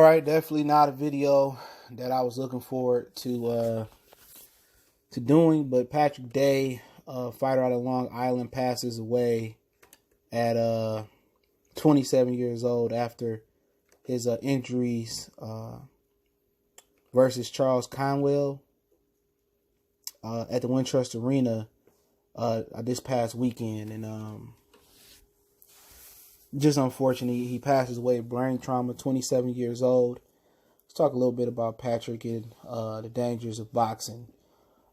right, definitely not a video that I was looking forward to doing, but Patrick Day, fighter out of Long Island, passes away at 27 years old after his injuries versus Charles Conwell at the Wintrust Arena this past weekend. And just unfortunately, he passes away of brain trauma, 27 years old. Let's talk a little bit about Patrick and the dangers of boxing.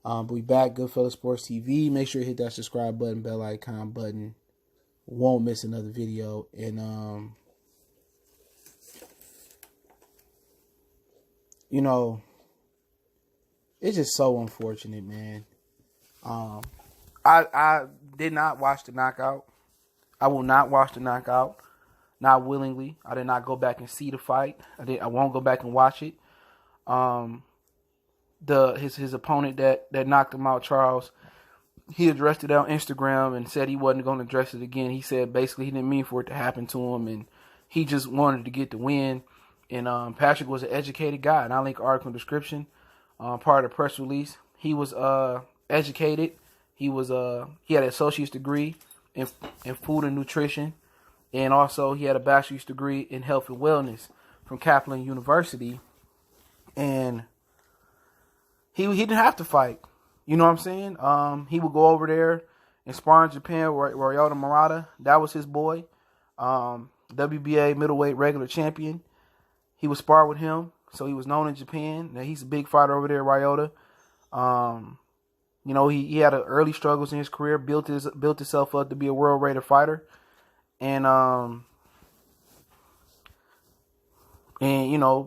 But we back, Goodfellas Sports TV. Make sure you hit that subscribe button, bell icon button. Won't miss another video. And, it's just so unfortunate, man. I did not watch the knockout. I will not watch the knockout, not willingly. I did not go back and see the fight. I won't go back and watch it. His opponent that knocked him out, Charles, he addressed it on Instagram and said he wasn't going to address it again. He said basically he didn't mean for it to happen to him, and he just wanted to get the win. And Patrick was an educated guy, and I'll link article in the description. Part of the press release. He was educated. He had an associate's degree in food and nutrition, and also he had a bachelor's degree in health and wellness from Kaplan University. And he didn't have to fight. You know what I'm saying? He would go over there and spar in Japan with Ryota Murata. That was his boy. WBA middleweight regular champion. He would spar with him, so he was known in Japan. Now he's a big fighter over there, Ryota. He had early struggles in his career, built himself up to be a world-rated fighter. And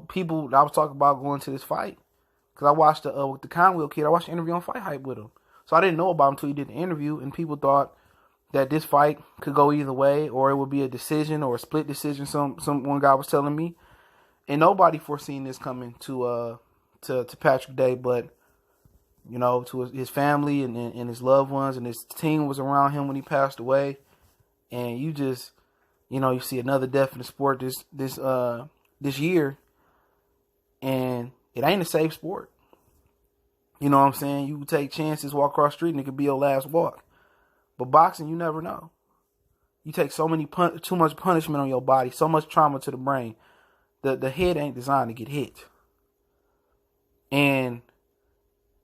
people, I was talking about going to this fight. Because I watched with the Conwell kid, I watched the interview on Fight Hype with him. So I didn't know about him until he did the interview, and people thought that this fight could go either way, or it would be a decision or a split decision, one guy was telling me. And nobody foreseen this coming to Patrick Day, but to his family and his loved ones, and his team was around him when he passed away. And you just, you see another death in the sport this year, and it ain't a safe sport. You know what I'm saying? You take chances, walk across the street, and it could be your last walk. But boxing, you never know. You take too much punishment on your body, so much trauma to the brain. The head ain't designed to get hit. And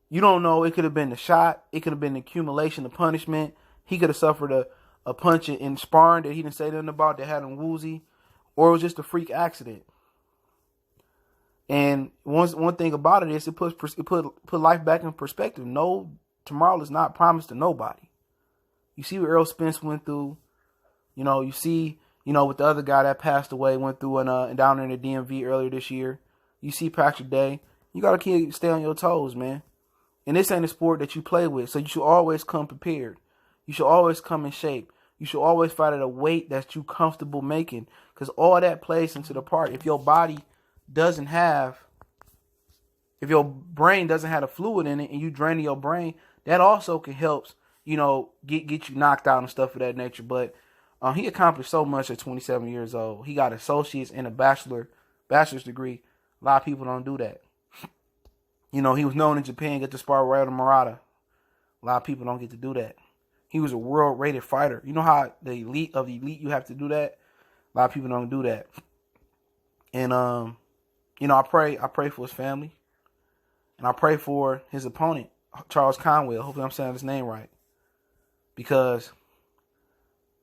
you don't know, it could have been the shot. It could have been the accumulation of punishment. He could have suffered a punch in sparring that he didn't say nothing about that had him woozy. Or it was just a freak accident. And one thing about it is it put life back in perspective. No, tomorrow is not promised to nobody. You see what Earl Spence went through. You see, what the other guy that passed away went through and down in the DMV earlier this year. You see Patrick Day. You got to stay on your toes, man. And this ain't a sport that you play with, so you should always come prepared. You should always come in shape. You should always fight at a weight that you comfortable making, because all that plays into the part. If your brain doesn't have the fluid in it and you draining your brain, that also can help, get you knocked out and stuff of that nature. But he accomplished so much at 27 years old. He got associates and a bachelor's degree. A lot of people don't do that. He was known in Japan, get to spar with Ryota Murata. A lot of people don't get to do that. He was a world-rated fighter. You know how the elite of the elite you have to do that? A lot of people don't do that. And I pray for his family, and I pray for his opponent, Charles Conwell. Hopefully I'm saying his name right, because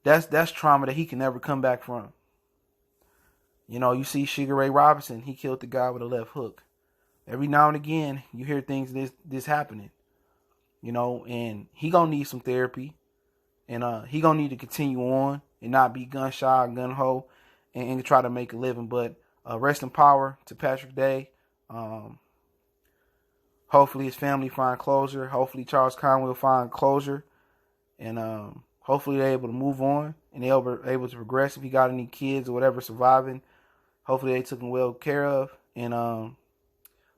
that's trauma that he can never come back from. You see Sugar Ray Robinson, he killed the guy with a left hook. Every now and again, you hear things this happening, and he gonna need some therapy, and he gonna need to continue on and not be gun shy, gun ho, and try to make a living. But rest in power to Patrick Day. Hopefully his family find closure. Hopefully Charles Conwell find closure, and hopefully they're able to move on and they're able to progress. If he got any kids or whatever surviving, hopefully they took him well care of. And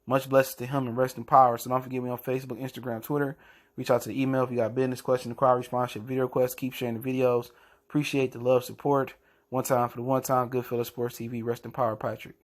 much blessings to him and rest in power. So don't forget me on Facebook, Instagram, Twitter. Reach out to the email if you got business, question, inquiry, response, video requests. Keep sharing the videos. Appreciate the love, support. One time for the one time. Goodfellas Sports TV. Rest in power, Patrick.